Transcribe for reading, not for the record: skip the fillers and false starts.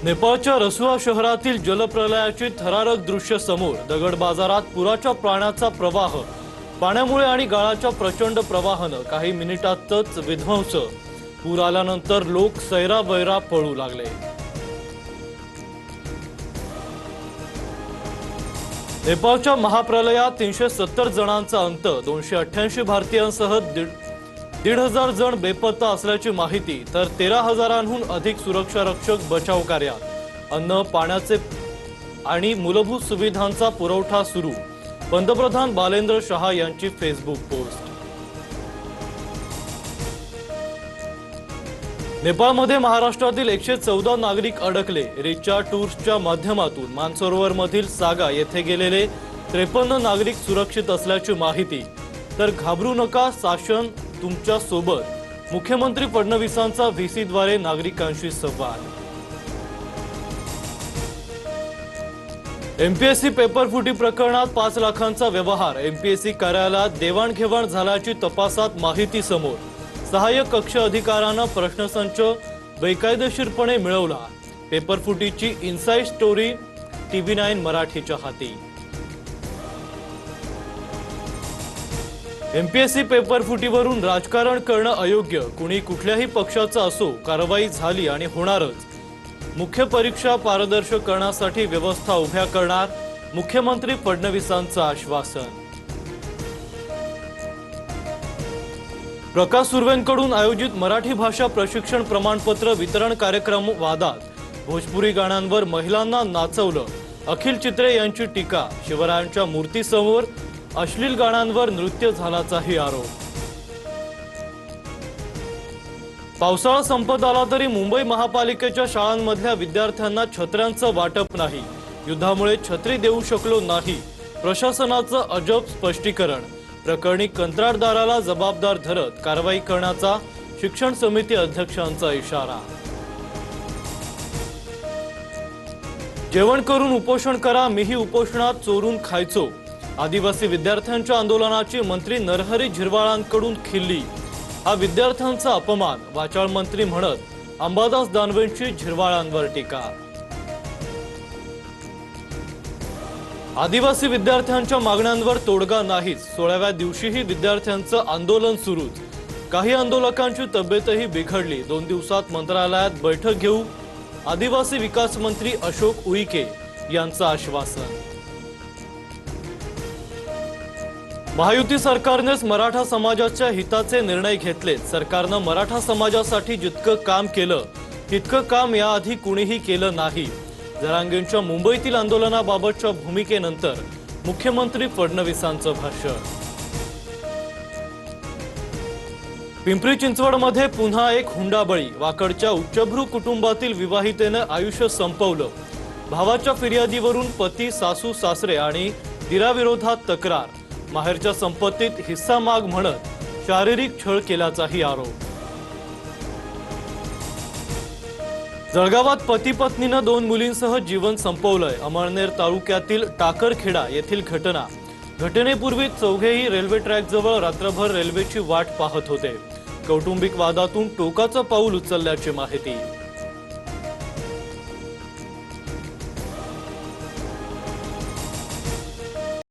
नेपाळच्या रसुआ शहरातील जलप्रलयाची थरारक दृश्य समोर। दगड बाजारात पुराच्या पाण्याचा प्रवाह, पाण्यामुळे आणि गाळाच्या प्रचंड प्रवाहाने काही मिनिटातच विध्वंस। पूर आल्यानंतर लोक सैरावैरा पळू लागले। नेपाळच्या महाप्रलयात 370 जणांचा अंत, 288 भारतीयांसह 1,500 जण बेपत्ता असल्याची माहिती। तर 13,000हून अधिक सुरक्षा रक्षक बचाव कार्यात। अन्न, पाण्याचे आणि मूलभूत सुविधांचा पुरवठा सुरू। पंतप्रधान बालेंद्र शाह यांची फेसबुक पोस्ट। नेपाळमध्ये महाराष्ट्रातील 114 नागरिक अडकले। रिचा टूर्सच्या माध्यमातून मानसरोवर मधील सागा येथे गेलेले 53 नागरिक सुरक्षित असल्याची माहिती। तर घाबरू नका, शासन तुमच्या सोबत। मुख्यमंत्री फडणवीसांचा व्हीसीद्वारे नागरिकांशी संवाद। एमपीएससी पेपर फुटी प्रकरणात 5 लाखांचा व्यवहार। एमपीएससी कार्यालयात देवाणघेवाण झाल्याची तपासात माहिती समोर। सहाय्यक कक्ष अधिकाऱ्यांना प्रश्नसंच बेकायदेशीरपणे मिळवला। पेपर फुटीची इनसाइड स्टोरी TV9 मराठीच्या हाती। एमपीएससी पेपर फुटीवरून राजकारण करणं अयोग्य। कुणी कुठल्याही पक्षाचा असो, कारवाई झाली आणि होणारच। मुख्य परीक्षा पारदर्शक करण्यासाठी व्यवस्था उभ्या करणार, मुख्यमंत्री फडणवीसांचं आश्वासन। प्रकाश सुर्वेंकडून आयोजित मराठी भाषा प्रशिक्षण प्रमाणपत्र वितरण कार्यक्रम वादात। भोजपुरी गाण्यांवर महिलांना नाचवलं, अखिल चित्रे यांची टीका। शिवरायांच्या मूर्तीसमोर अश्लील गाण्यांवर नृत्य झाल्याचाही आरोप। पावसाळा संपत आला तरी मुंबई महापालिकेच्या शाळांमधल्या विद्यार्थ्यांना छत्र्यांचं वाटप नाही। युद्धामुळे छत्री देऊ शकलो नाही, प्रशासनाचं अजब स्पष्टीकरण। प्रकरणी कंत्राटदाराला जबाबदार धरत कारवाई करण्याचा शिक्षण समिती अध्यक्षांचा इशारा। जेवण करून उपोषण करा, मीही उपोषणात चोरून खायचो। आदिवासी विद्यार्थ्यांच्या आंदोलनाची मंत्री नरहरी झिरवाळांकडून खिल्ली। हा विद्यार्थ्यांचा अपमान, वाचाळ मंत्री म्हणत अंबादास दानवेंची झिरवाळांवर टीका। आदिवासी विद्यार्थ्यांच्या मागण्यांवर तोडगा नाहीच। 16व्या दिवशीही विद्यार्थ्यांचं आंदोलन सुरूच। काही आंदोलकांची तब्येतही बिघडली। 2 दिवसात मंत्रालयात बैठक घेऊ, आदिवासी विकास मंत्री अशोक उईके यांचं आश्वासन। महायुती सरकारनेच मराठा समाजाच्या हिताचे निर्णय घेतलेत। सरकारनं मराठा समाजासाठी जितकं काम केलं तितकं काम याआधी कुणीही केलं नाही। जरांगेंच्या मुंबईतील आंदोलनाबाबतच्या भूमिकेनंतर मुख्यमंत्री फडणवीसांचं भाषण। पिंपरी चिंचवडमध्ये पुन्हा एक हुंडाबळी। वाकडच्या उच्चभ्रू कुटुंबातील विवाहितेने आयुष्य संपवलं। भावाच्या फिर्यादीवरून पती, सासू सासरे आणि दिराविरोधात तक्रार। माहेरच्या संपत्तीत हिस्सा माग म्हणत शारीरिक छळ केल्याचाही आरोप। जळगावात पती पत्नीनं 2 मुलींसह जीवन संपवलंय। अमळनेर तालुक्यातील टाकरखेडा येथील घटना। घटनेपूर्वी चौघेही रेल्वे ट्रॅकजवळ रात्रभर रेल्वेची वाट पाहत होते। कौटुंबिक वादातून टोकाचं पाऊल उचलल्याची माहिती।